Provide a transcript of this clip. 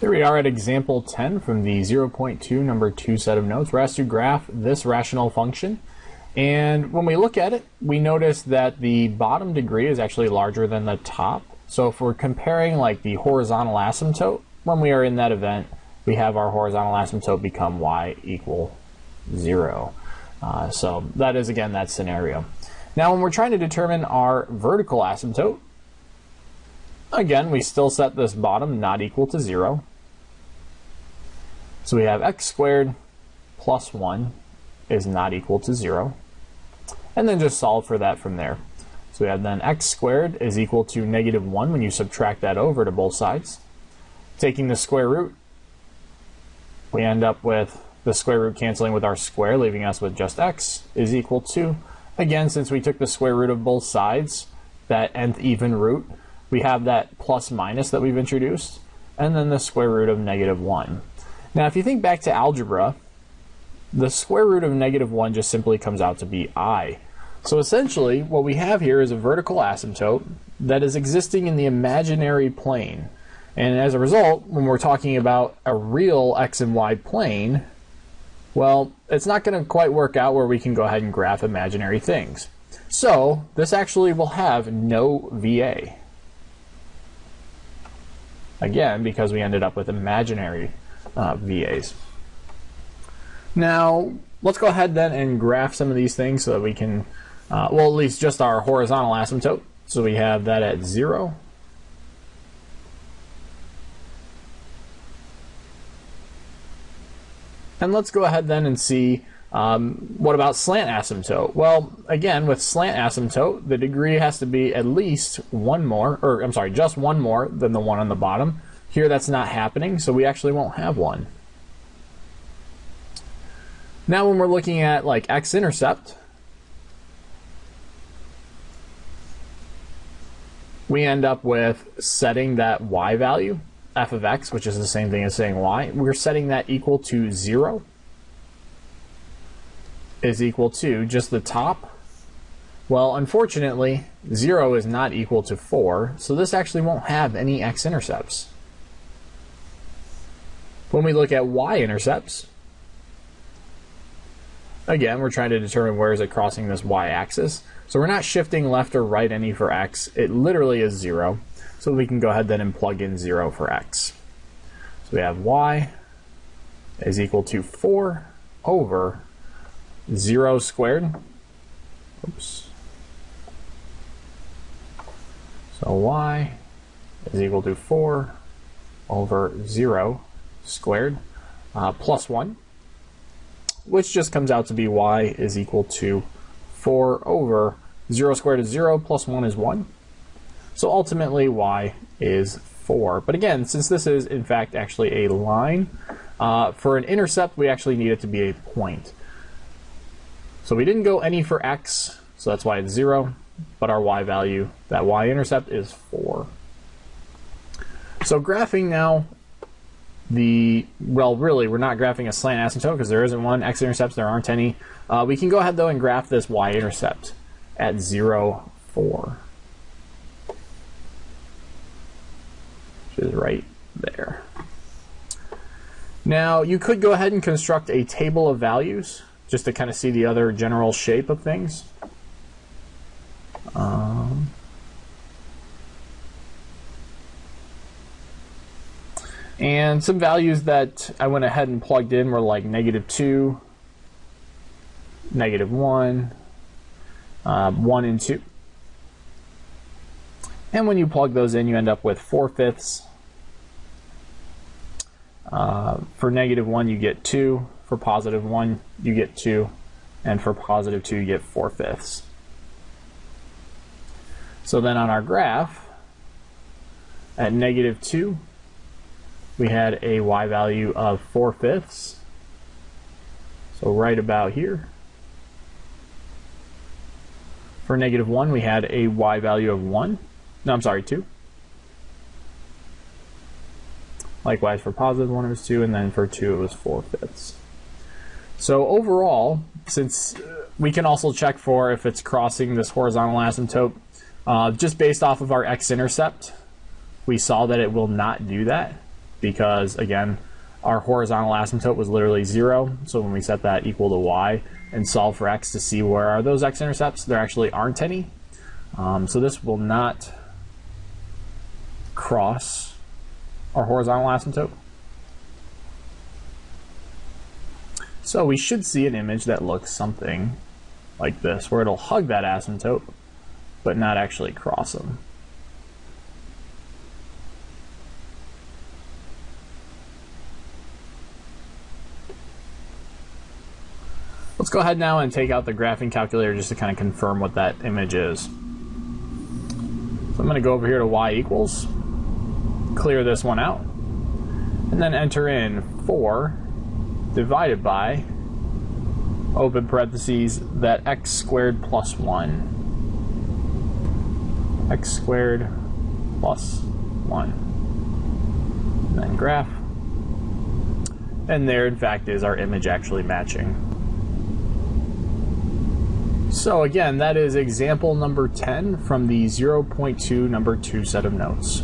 Here we are at example 10 from the 0.2 number 2 set of notes. We're asked to graph this rational function. And when we look at it, we notice that the bottom degree is actually larger than the top. So if we're comparing like the horizontal asymptote, when we are in that event, we have our horizontal asymptote become y equal 0. So that is, again, that scenario. Now, when we're trying to determine our vertical asymptote, again, we still set this bottom not equal to 0. So we have x squared plus 1 is not equal to 0. And then just solve for that from there. So we have then x squared is equal to negative 1 when you subtract that over to both sides. Taking the square root, we end up with the square root canceling with our square, leaving us with just x is equal to, again, since we took the square root of both sides, that nth even root, we have that plus minus that we've introduced, and then the square root of negative 1. Now, if you think back to algebra, the square root of negative 1 just simply comes out to be I. So essentially, what we have here is a vertical asymptote that is existing in the imaginary plane. And as a result, when we're talking about a real x and y plane, well, it's not going to quite work out where we can go ahead and graph imaginary things. So this actually will have no VA. Again, because we ended up with imaginary VAs. Now, let's go ahead then and graph some of these things so that we can, well, at least just our horizontal asymptote. So we have that at 0. And let's go ahead then and see what about slant asymptote. Well, again, with slant asymptote, the degree has to be at least one more, or I'm sorry, just one more than the one on the bottom. Here that's not happening, so we actually won't have one. Now when we're looking at like x-intercept, we end up with setting that y value, f of x, which is the same thing as saying y, we're setting that equal to 0 is equal to just the top. Well, unfortunately, 0 is not equal to 4, so this actually won't have any x-intercepts. When we look at y-intercepts, again, we're trying to determine where is it crossing this y-axis. So we're not shifting left or right any for x. It literally is 0. So we can go ahead then and plug in 0 for x. So we have y is equal to 4 over 0 squared. Oops. So y is equal to 4 over 0 squared plus 1, which just comes out to be y is equal to 4 over 0 squared is 0 plus 1 is 1. So ultimately y is 4. But again, since this is in fact actually a line, for an intercept we actually need it to be a point. So we didn't go any for x, so that's why it's 0, but our y value, that y-intercept is 4. So graphing now well, really, we're not graphing a slant asymptote because there isn't one. X-intercepts, there aren't any. We can go ahead, though, and graph this y-intercept at 0, 4. Which is right there. Now, you could go ahead and construct a table of values just to kind of see the other general shape of things. And some values that I went ahead and plugged in were like -2, -1, 1 and 2. And when you plug those in, you end up with 4/5. For -1, you get 2. For +1, you get 2. And for +2, you get 4/5. So then on our graph, at -2, we had a y value of 4/5. So right about here. For -1, we had a y value of 1. No, I'm sorry, 2. Likewise for +1 it was 2, and then for 2 it was 4/5. So overall, since we can also check for if it's crossing this horizontal asymptote, just based off of our x-intercept, we saw that it will not do that. because, again, our horizontal asymptote was literally 0, so when we set that equal to y and solve for x to see where are those x-intercepts, there actually aren't any. So this will not cross our horizontal asymptote. So we should see an image that looks something like this, where it'll hug that asymptote, but not actually cross them. Let's go ahead now and take out the graphing calculator just to kind of confirm what that image is. So I'm going to go over here to y equals, clear this one out, and then enter in 4 divided by, open parentheses, that x squared plus 1. X squared plus 1. And then graph. And there, in fact, is our image actually matching. So again, that is example number 10 from the 0.2 number 2 set of notes.